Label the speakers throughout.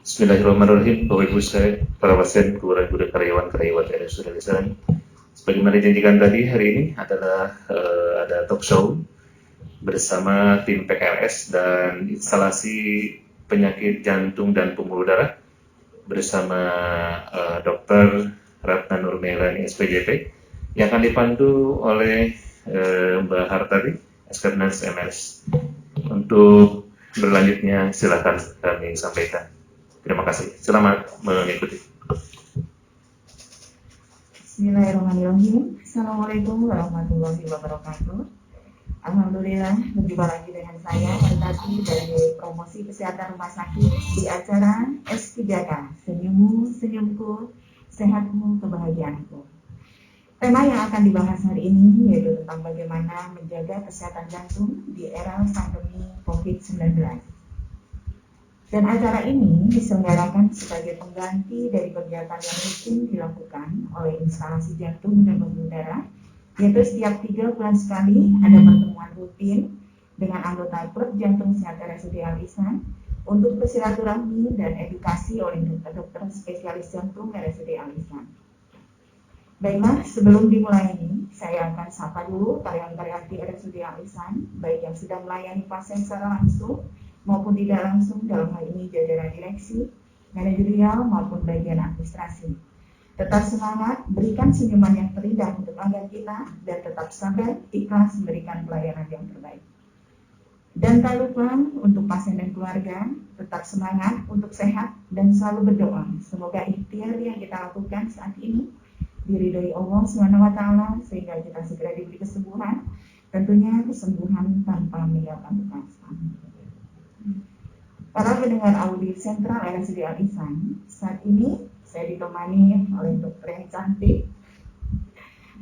Speaker 1: Bismillahirrahmanirrahim, Bapak Ibu sekalian, para pasien, guru karyawan RSUD Lisan. Sebagaimana dijanjikan tadi, hari ini adalah ada talk show bersama tim PKLS dan instalasi penyakit jantung dan pembuluh darah bersama Dr. Ratna Nurmelani SPJP yang akan dipandu oleh Mbak Hartati, Eskernas MS. Untuk berlanjutnya silakan kami sampaikan. Terima kasih. Selamat mengikuti.
Speaker 2: Bismillahirrahmanirrahim. Assalamualaikum warahmatullahi wabarakatuh. Alhamdulillah berjumpa lagi dengan saya Hartati dari Promosi Kesehatan Rumah Sakit di acara S3K Senyummu, Senyumku, Sehatmu, Kebahagiaanku. Tema yang akan dibahas hari ini yaitu tentang bagaimana menjaga kesehatan jantung di era pandemi COVID-19. Dan acara ini diselenggarakan sebagai pengganti dari kegiatan yang rutin dilakukan oleh instalasi jantung dan pembuluh darah, yaitu setiap 3 bulan sekali ada pertemuan rutin dengan anggota klub jantung sehat RSUD Al-Ihsan untuk bersilaturahmi dan edukasi oleh dokter-dokter spesialis jantung RSUD Al-Ihsan. Baiklah, sebelum dimulai ini, saya akan sapa dulu karyawan-karyawan di RSUD Al-Ihsan, baik yang sudah melayani pasien secara langsung maupun tidak langsung, dalam hal ini jajaran direksi, manajerial maupun bagian administrasi. Tetap semangat, berikan senyuman yang terindah untuk pelanggan kita, dan tetap sabar, ikhlas memberikan pelayanan yang terbaik. Dan tak lupa untuk pasien dan keluarga, tetap semangat untuk sehat dan selalu berdoa. Semoga ikhtiar yang kita lakukan saat ini diridhoi Allah SWT sehingga kita segera diberi kesembuhan, tentunya kesembuhan tanpa meninggalkan bekas. Para pendengar audio sentral RSUD Al-Ihsan, saat ini saya ditemani oleh dokter yang cantik,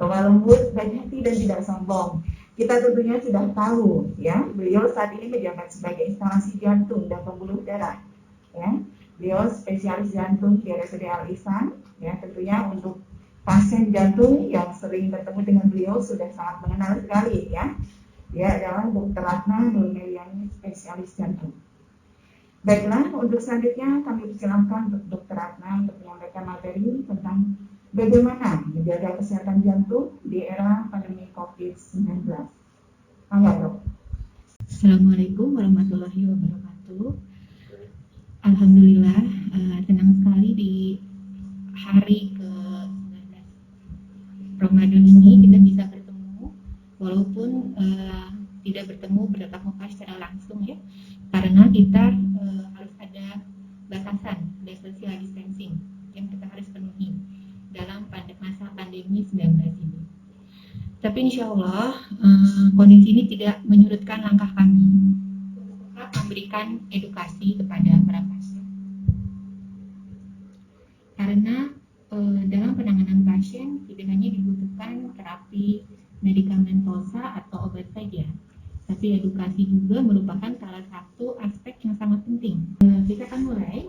Speaker 2: lemah lembut, baik hati dan tidak sombong. Kita tentunya sudah tahu, ya, beliau saat ini menjabat sebagai instalasi jantung dan pembuluh darah. Ya, beliau spesialis jantung di RSUD Al-Ihsan. Ya, tentunya untuk pasien jantung yang sering bertemu dengan beliau sudah sangat mengenal sekali, ya. Dia adalah Dr. Ratna Nurmelani, spesialis jantung. Baiklah, untuk selanjutnya kami persilakan Dr. Ratna untuk menyampaikan materi tentang bagaimana menjaga kesehatan jantung di era pandemi COVID-19. Mangga, Dok.
Speaker 3: Assalamualaikum warahmatullahi wabarakatuh. Alhamdulillah, senang sekali di hari ke-19 Ramadan ini kita bisa bertemu, walaupun tidak bertemu bertatap muka secara langsung, ya, karena kita harus ada batasan, ada social distancing yang kita harus penuhi dalam masa pandemi 19 ini. Tapi insya Allah kondisi ini tidak menyurutkan langkah kami untuk tetap memberikan edukasi kepada para pasien. Karena dalam penanganan pasien tidak hanya dibutuhkan terapi medikamentosa atau obat saja, tapi edukasi juga merupakan salah satu aspek yang sangat penting. Kita akan mulai.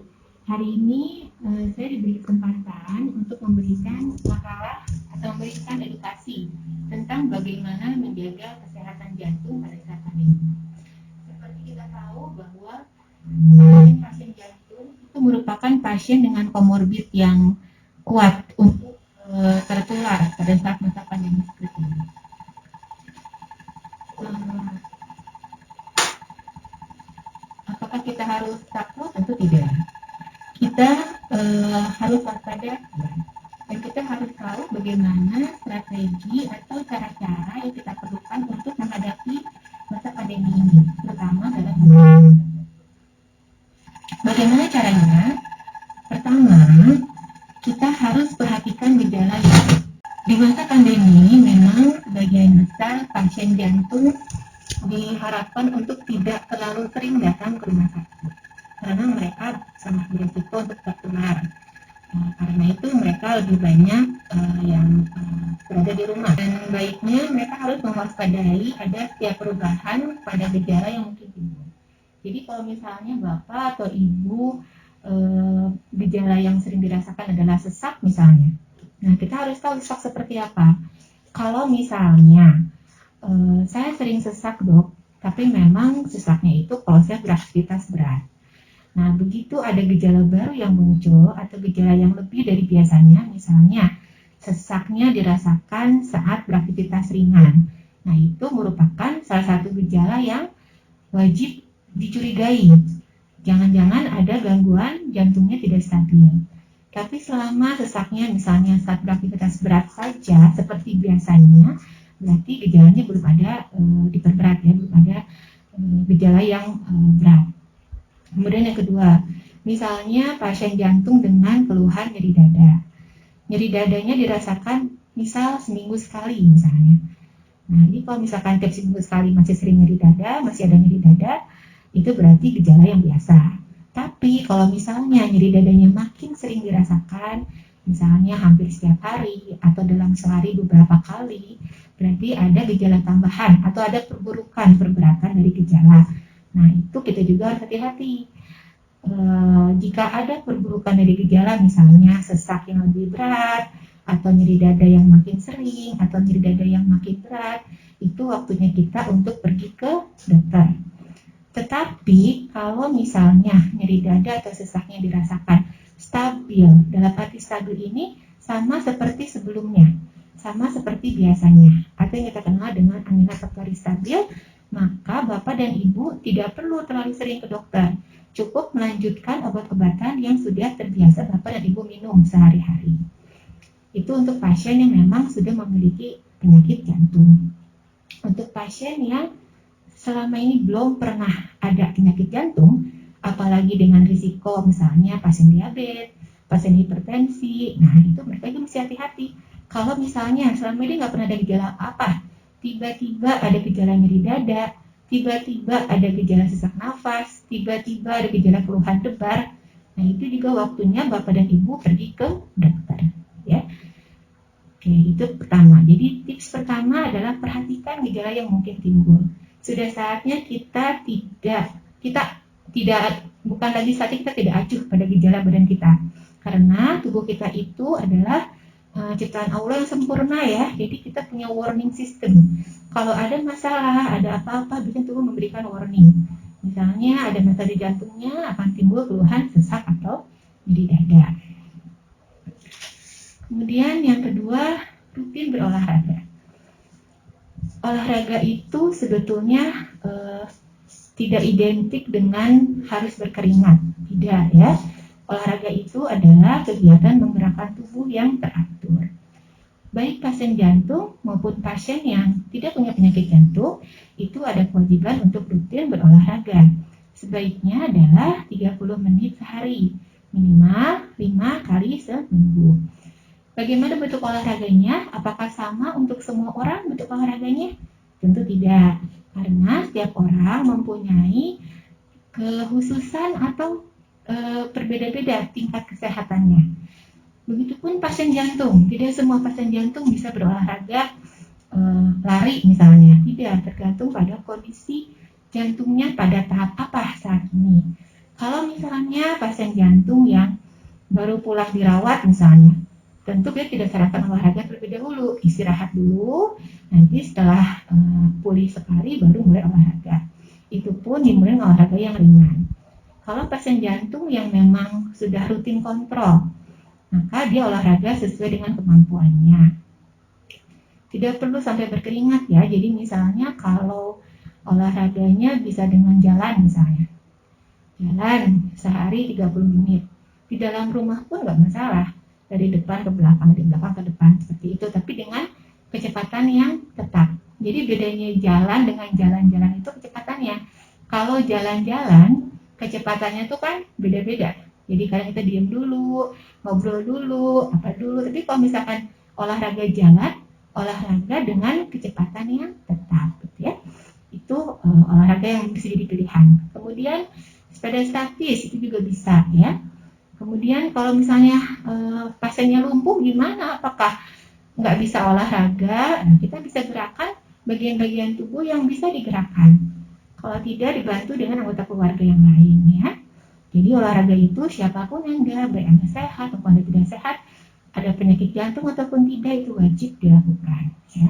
Speaker 3: Hari ini saya diberi kesempatan untuk memberikan makalah atau memberikan edukasi tentang bagaimana menjaga kesehatan jantung pada saat pandemi. Seperti kita tahu bahwa pasien jantung itu merupakan pasien dengan komorbid yang kuat untuk tertular pada saat masa pandemi seperti ini. Apakah kita harus takut? Tentu tidak. Kita harus waspada dan kita harus tahu bagaimana strategi atau cara-cara yang kita perlukan untuk menghadapi masa pandemi ini, terutama dalam bagaimana caranya. Pertama, kita harus perhatikan gejala. Di masa pandemi memang sebagian besar pasien jantung diharapkan untuk tidak terlalu sering datang ke rumah sakit karena mereka sangat berisiko untuk tertular. Karena itu mereka lebih banyak yang berada di rumah, dan baiknya mereka harus mewaspadai ada setiap perubahan pada gejala yang mungkin timbul. Jadi kalau misalnya bapak atau ibu gejala yang sering dirasakan adalah sesak misalnya, nah kita harus tahu sesak seperti apa. Kalau misalnya saya sering sesak, Dok, tapi memang sesaknya itu kalau saya beraktivitas berat. Nah, begitu ada gejala baru yang muncul atau gejala yang lebih dari biasanya, misalnya sesaknya dirasakan saat beraktivitas ringan. Nah, itu merupakan salah satu gejala yang wajib dicurigai. Jangan-jangan ada gangguan jantungnya tidak stabil. Tapi selama sesaknya misalnya saat beraktivitas berat saja seperti biasanya, berarti gejalanya belum ada diperberat ya, belum ada gejala yang berat. Kemudian yang kedua, misalnya pasien jantung dengan keluhan nyeri dada. Nyeri dadanya dirasakan misal seminggu sekali misalnya. Nah, ini kalau misalkan tiap seminggu sekali masih sering nyeri dada, masih ada nyeri dada, itu berarti gejala yang biasa. Tapi kalau misalnya nyeri dadanya makin sering dirasakan, misalnya hampir setiap hari atau dalam sehari beberapa kali, berarti ada gejala tambahan atau ada perburukan, perberatan dari gejala. Nah, itu kita juga harus hati-hati. Jika ada perburukan dari gejala, misalnya sesak yang lebih berat, atau nyeri dada yang makin sering, atau nyeri dada yang makin berat, itu waktunya kita untuk pergi ke dokter. Tetapi kalau misalnya nyeri dada atau sesaknya dirasakan stabil, dalam arti stabil ini sama seperti sebelumnya, sama seperti biasanya, atau yang kita kenal dengan angina pektoris stabil, maka Bapak dan Ibu tidak perlu terlalu sering ke dokter. Cukup melanjutkan obat-obatan yang sudah terbiasa Bapak dan Ibu minum sehari-hari. Itu untuk pasien yang memang sudah memiliki penyakit jantung. Untuk pasien yang selama ini belum pernah ada penyakit jantung, apalagi dengan risiko misalnya pasien diabetes, pasien hipertensi, nah itu mereka juga mesti hati-hati. Kalau misalnya selama ini nggak pernah ada gejala apa, tiba-tiba ada gejala nyeri dada, tiba-tiba ada gejala sesak nafas, tiba-tiba ada gejala keluhan debar, nah itu juga waktunya Bapak dan Ibu pergi ke dokter. Ya. Oke, itu pertama. Jadi tips pertama adalah perhatikan gejala yang mungkin timbul. Sudah saatnya kita bukan lagi saatnya kita tidak acuh pada gejala badan kita. Karena tubuh kita itu adalah ciptaan Allah yang sempurna ya. Jadi kita punya warning system. Kalau ada masalah, ada apa-apa, biasanya tubuh memberikan warning. Misalnya ada masalah di jantungnya, akan timbul keluhan sesak atau nyeri dada. Kemudian yang kedua, rutin berolahraga. Olahraga itu sebetulnya tidak identik dengan harus berkeringat, tidak ya. Olahraga itu adalah kegiatan menggerakkan tubuh yang teratur. Baik pasien jantung maupun pasien yang tidak punya penyakit jantung, itu ada kewajiban untuk rutin berolahraga. Sebaiknya adalah 30 menit sehari, minimal 5 kali seminggu. Bagaimana bentuk olahraganya? Apakah sama untuk semua orang bentuk olahraganya? Tentu tidak, karena setiap orang mempunyai kekhususan atau berbeda-beda tingkat kesehatannya. Begitupun pasien jantung, tidak semua pasien jantung bisa berolahraga lari misalnya, tidak, tergantung pada kondisi jantungnya pada tahap apa saat ini. Kalau misalnya pasien jantung yang baru pulang dirawat misalnya, tentu dia tidak sarankan olahraga terlebih dahulu, istirahat dulu, nanti setelah pulih sekali baru mulai olahraga. Itu pun dimulai dengan olahraga yang ringan. Kalau pasien jantung yang memang sudah rutin kontrol, maka dia olahraga sesuai dengan kemampuannya. Tidak perlu sampai berkeringat ya, jadi misalnya kalau olahraganya bisa dengan jalan misalnya, jalan sehari 30 menit, di dalam rumah pun nggak masalah, dari depan ke belakang, dari belakang ke depan, seperti itu, tapi dengan kecepatan yang tetap. Jadi bedanya jalan dengan jalan-jalan itu kecepatannya. Kalau jalan-jalan, kecepatannya itu kan beda-beda. Jadi kadang kita diam dulu, ngobrol dulu, apa dulu. Tapi kalau misalkan olahraga jalan, olahraga dengan kecepatan yang tetap, gitu ya. Itu olahraga yang bisa jadi pilihan. Kemudian sepeda statis itu juga bisa ya. Kemudian kalau misalnya pasiennya lumpuh gimana? Apakah nggak bisa olahraga? Nah, kita bisa gerakan bagian-bagian tubuh yang bisa digerakkan. Kalau tidak, dibantu dengan anggota keluarga yang lain ya. Jadi olahraga itu siapapun Anda, baik Anda sehat ataupun Anda tidak sehat, ada penyakit jantung ataupun tidak, itu wajib dilakukan ya.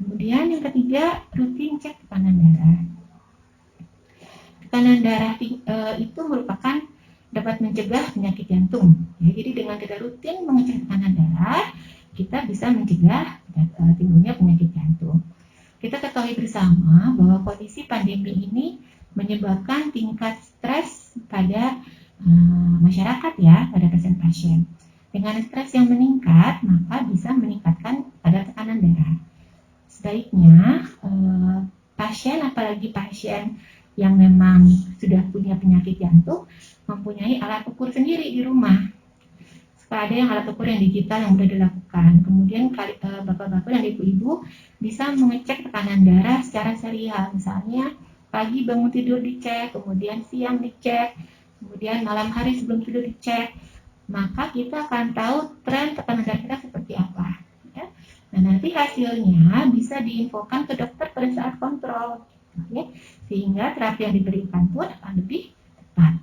Speaker 3: Kemudian yang ketiga, rutin cek tekanan darah. tekanan darah itu merupakan dapat mencegah penyakit jantung. Ya, jadi dengan kita rutin mengecek tekanan darah, kita bisa mencegah timbulnya penyakit jantung. Kita ketahui bersama bahwa kondisi pandemi ini menyebabkan tingkat stres pada masyarakat ya, pada pasien-pasien. Dengan stres yang meningkat, maka bisa meningkatkan kadar tekanan darah. Sebaiknya pasien, apalagi pasien yang memang sudah punya penyakit jantung, mempunyai alat ukur sendiri di rumah. Supaya ada yang alat ukur yang digital yang mudah dilakukan. Kemudian bapak-bapak dan ibu-ibu bisa mengecek tekanan darah secara serial. Misalnya pagi bangun tidur dicek, kemudian siang dicek, kemudian malam hari sebelum tidur dicek. Maka kita akan tahu tren tekanan darah kita seperti apa. Ya. Nah, nanti hasilnya bisa diinfokan ke dokter pada saat kontrol. Ya. Sehingga terapi yang diberikan pun akan lebih tepat.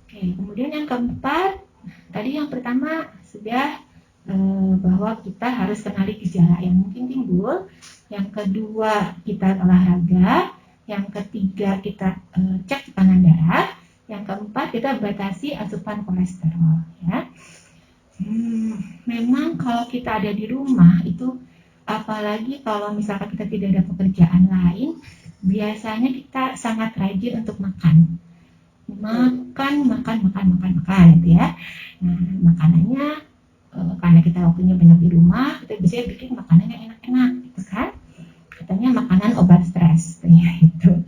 Speaker 3: Oke, kemudian yang keempat, tadi yang pertama sudah bahwa kita harus kenali gejala yang mungkin timbul. Yang kedua, kita olahraga. Yang ketiga, kita cek tekanan darah. Yang keempat, kita batasi asupan kolesterol. Ya. Memang kalau kita ada di rumah itu, apalagi kalau misalkan kita tidak ada pekerjaan lain, biasanya kita sangat rajin untuk makan gitu ya. Nah, makanannya karena kita waktunya banyak di rumah, kita biasanya bikin makanan yang enak-enak gitu kan. Katanya makanan obat stres gitu.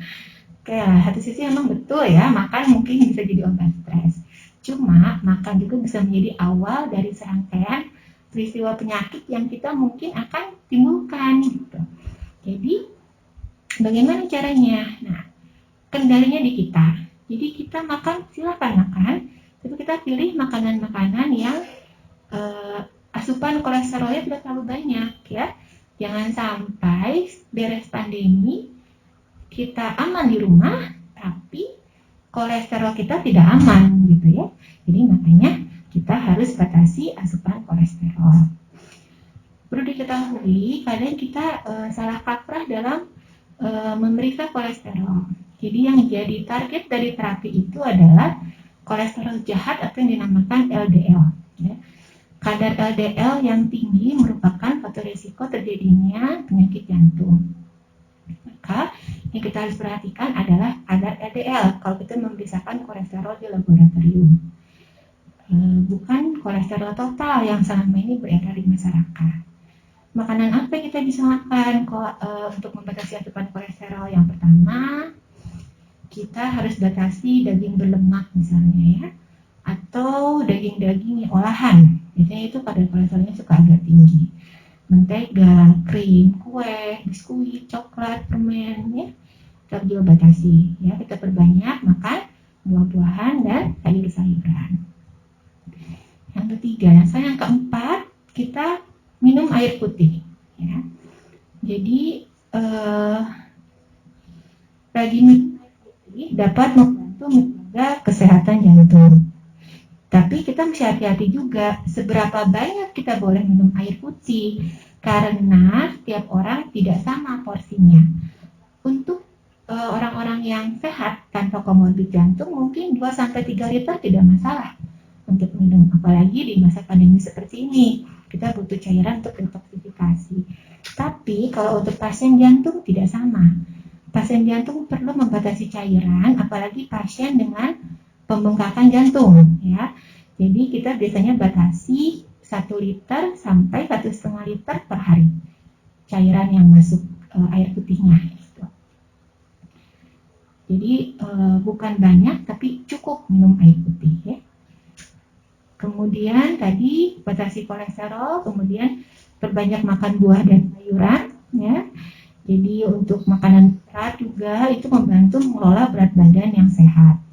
Speaker 3: Oke, satu sisi memang betul ya, makan mungkin bisa jadi obat stres. Cuma makan juga bisa menjadi awal dari serangkaian peristiwa penyakit yang kita mungkin akan timbulkan gitu. Jadi bagaimana caranya? Nah, kendalinya di kita. Jadi kita makan, silakan makan, tapi kita pilih makanan-makanan yang asupan kolesterolnya tidak terlalu banyak ya. Jangan sampai beres pandemi kita aman di rumah, tapi kolesterol kita tidak aman gitu ya. Jadi makanya kita harus batasi asupan kolesterol. Perlu diketahui, kadang kita salah kaprah dalam memeriksa kolesterol. Jadi yang jadi target dari terapi itu adalah kolesterol jahat atau yang dinamakan LDL. Ya. Kadar LDL yang tinggi merupakan faktor risiko terjadinya penyakit jantung. Maka yang kita harus perhatikan adalah kadar LDL kalau kita memeriksakan kolesterol di laboratorium. Bukan kolesterol total yang selama ini beredar di masyarakat. Makanan apa yang kita bisa makan untuk membatasi asupan kolesterol? Yang pertama, kita harus batasi daging berlemak misalnya ya, atau daging-daging olahan. Biasanya itu kadar kolesterolnya suka agak tinggi. Mentega, krim, kue, biskuit, coklat, permen ya, kita juga batasi ya. Kita perbanyak makan buah-buahan dan sayur-sayuran. Yang ketiga, yang keempat, kita minum air putih ya. Jadi rajin minum air putih dapat membantu menjaga kesehatan jantung. Tapi kita mesti hati-hati juga seberapa banyak kita boleh minum air putih, karena setiap orang tidak sama porsinya. Untuk orang-orang yang sehat tanpa komorbid jantung mungkin 2-3 liter tidak masalah untuk minum, apalagi di masa pandemi seperti ini. Kita butuh cairan untuk detoksifikasi. Tapi kalau untuk pasien jantung tidak sama. Pasien jantung perlu membatasi cairan, apalagi pasien dengan pembengkakan jantung ya. Jadi kita biasanya batasi 1 liter sampai 1,5 liter per hari cairan yang masuk air putihnya gitu. Jadi bukan banyak tapi cukup minum air putih ya. Kemudian tadi batasi kolesterol, kemudian perbanyak makan buah dan sayuran ya. Jadi untuk makanan serat juga itu membantu mengelola berat badan yang sehat.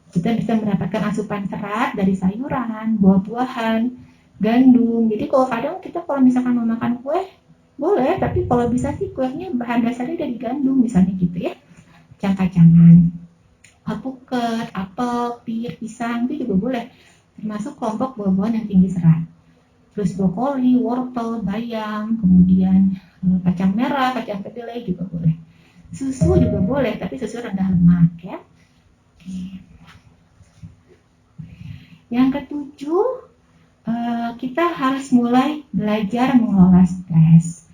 Speaker 3: Kita bisa mendapatkan asupan serat dari sayuran, buah-buahan, gandum. Jadi kadang kita kalau misalkan mau makan kue, boleh, tapi kalau bisa sih kuenya bahan dasarnya dari gandum misalnya gitu ya. Kacang-kacangan, alpukat, apel, pir, pisang itu juga boleh. Termasuk kelompok buah-buahan yang tinggi serat. Terus brokoli, wortel, bayam, kemudian kacang merah, kacang kedelai juga boleh. Susu juga boleh, tapi susu rendah lemak ya. Oke. Yang ketujuh, kita harus mulai belajar mengelola stres.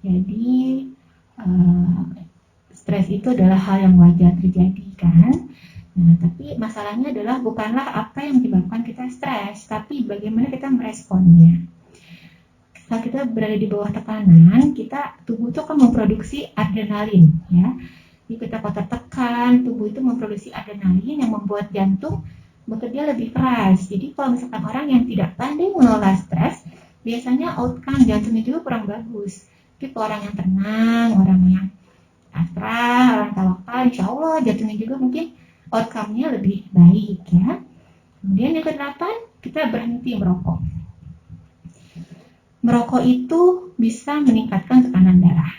Speaker 3: Jadi stres itu adalah hal yang wajar terjadi kan. Nah, tapi masalahnya adalah bukanlah apa yang menyebabkan kita stres, tapi bagaimana kita meresponnya. Saat kita berada di bawah tekanan, tubuh itu akan memproduksi adrenalin ya. Jadi kita tertekan, tubuh itu memproduksi adrenalin yang membuat jantung bekerja lebih keras. Jadi kalau misalkan orang yang tidak pandai mengelola stres, biasanya outcome jantungnya juga kurang bagus. Tapi kalau orang yang tenang, orang yang asrah, orang tawakal, insya Allah jantungnya juga mungkin outcome-nya lebih baik ya. Kemudian yang ke-8, kita berhenti merokok. Merokok itu bisa meningkatkan tekanan darah.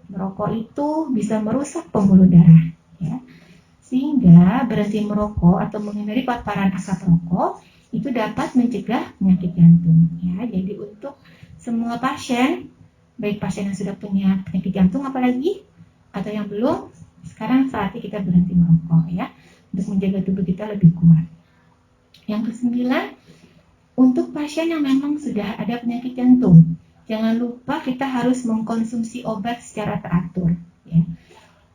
Speaker 3: Merokok itu bisa merusak pembuluh darah ya. Sehingga berhenti merokok atau menghindari paparan asap rokok itu dapat mencegah penyakit jantung ya. Jadi untuk semua pasien, baik pasien yang sudah punya penyakit jantung apalagi atau yang belum, sekarang saatnya kita berhenti merokok ya, untuk menjaga tubuh kita lebih kuat. Yang ke-9, untuk pasien yang memang sudah ada penyakit jantung, jangan lupa kita harus mengkonsumsi obat secara teratur ya.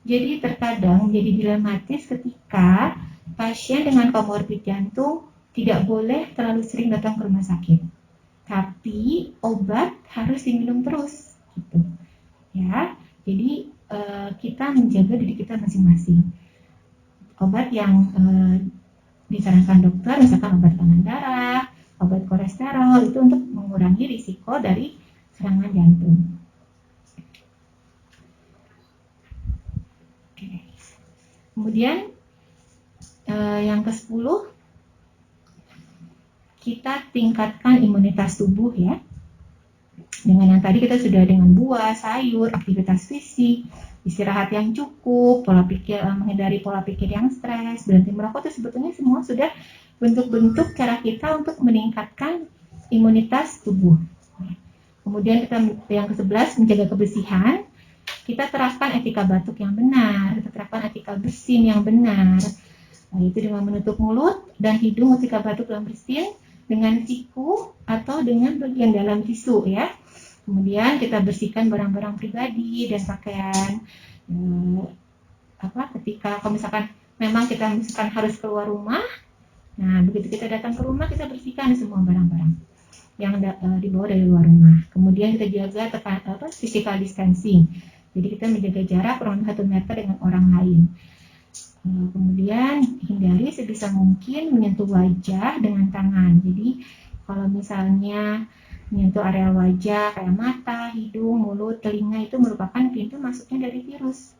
Speaker 3: Jadi terkadang menjadi dilematis ketika pasien dengan komorbid jantung tidak boleh terlalu sering datang ke rumah sakit, tapi obat harus diminum terus gitu ya. Jadi kita menjaga diri kita masing-masing. Obat yang disarankan dokter, misalkan obat tekanan darah, obat kolesterol, itu untuk mengurangi risiko dari serangan jantung. Oke. Kemudian yang ke-10, kita tingkatkan imunitas tubuh ya. Dengan yang tadi kita sudah dengan buah, sayur, aktivitas fisik, istirahat yang cukup, menghindari pola pikir yang stres, berhenti merokok, itu sebetulnya semua sudah bentuk-bentuk cara kita untuk meningkatkan imunitas tubuh. Kemudian yang ke-11, menjaga kebersihan. Kita terapkan etika batuk yang benar, kita terapkan etika bersin yang benar, yaitu dengan menutup mulut dan hidung ketika batuk dan bersin dengan siku atau dengan bagian dalam tisu ya. Kemudian kita bersihkan barang-barang pribadi dan pakaian. Ketika kalau misalkan memang kita harus keluar rumah, nah begitu kita datang ke rumah kita bersihkan semua barang-barang yang dibawa dari luar rumah. Kemudian kita jaga physical distancing. Jadi kita menjaga jarak kurang 1 meter dengan orang lain. Kemudian hindari sebisa mungkin menyentuh wajah dengan tangan. Jadi kalau misalnya menyentuh area wajah kayak mata, hidung, mulut, telinga itu merupakan pintu masuknya dari virus.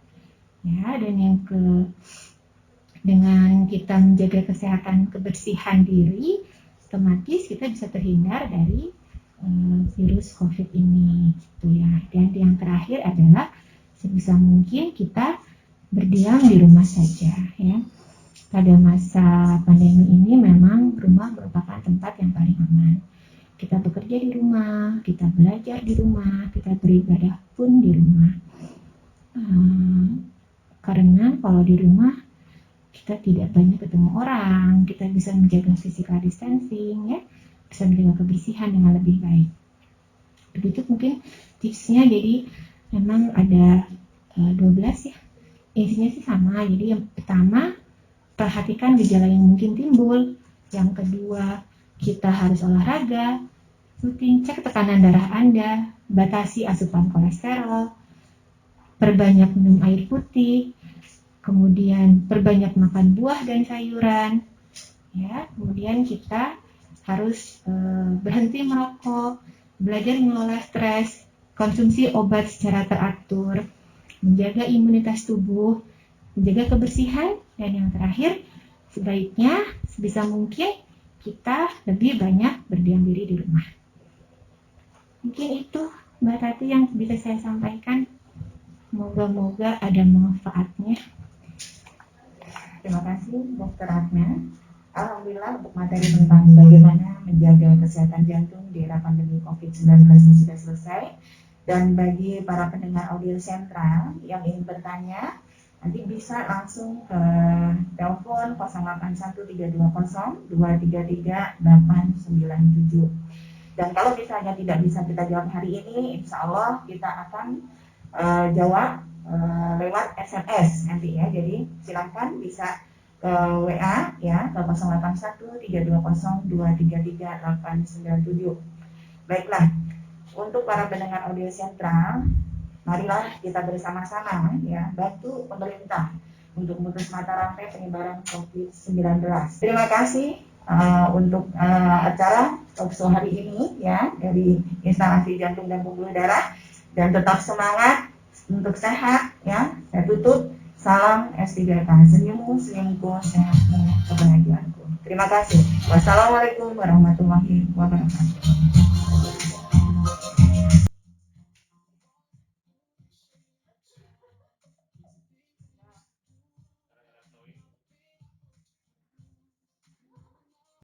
Speaker 3: Ya, dan dengan kita menjaga kesehatan kebersihan diri, otomatis kita bisa terhindar dari virus COVID ini gitu ya. Dan yang terakhir adalah sebisa mungkin kita berdiam di rumah saja ya. Pada masa pandemi ini memang rumah merupakan tempat yang paling aman. Kita bekerja di rumah, kita belajar di rumah, kita beribadah pun di rumah. Karena kalau di rumah kita tidak banyak ketemu orang, kita bisa menjaga physical distancing ya, bisa menjaga kebersihan dengan lebih baik. Begitu mungkin tipsnya. Jadi memang ada 12 ya. Intinya sih sama. Jadi yang pertama, perhatikan gejala yang mungkin timbul. Yang kedua, kita harus olahraga, rutin cek tekanan darah Anda, batasi asupan kolesterol, perbanyak minum air putih, kemudian perbanyak makan buah dan sayuran. Ya, kemudian kita harus berhenti merokok, belajar mengelola stres, konsumsi obat secara teratur, menjaga imunitas tubuh, menjaga kebersihan, dan yang terakhir, sebaiknya sebisa mungkin kita lebih banyak berdiam diri di rumah. Mungkin itu Mbak Tati yang bisa saya sampaikan. Moga-moga ada manfaatnya.
Speaker 2: Terima kasih Dr. Adna. Alhamdulillah untuk materi tentang bagaimana menjaga kesehatan jantung di era pandemi COVID-19 sudah selesai. Dan bagi para pendengar audio sentral yang ingin bertanya, nanti bisa langsung ke telepon 081320233897. Dan kalau misalnya tidak bisa kita jawab hari ini, insya Allah kita akan jawab lewat SMS nanti ya. Jadi silakan bisa ke WA ya ke 081320233897. Baiklah, untuk para pendengar audio sentral, marilah kita bersama-sama ya bantu pemerintah untuk memutus mata rantai penyebaran COVID-19. Terima kasih untuk acara talkshow hari ini ya dari instalasi jantung dan pembuluh darah, dan tetap semangat untuk sehat ya. Saya tutup, salam S3K, senyummu, senyumku, sehatmu, kebahagiaanku. Terima kasih. Wassalamualaikum warahmatullahi wabarakatuh.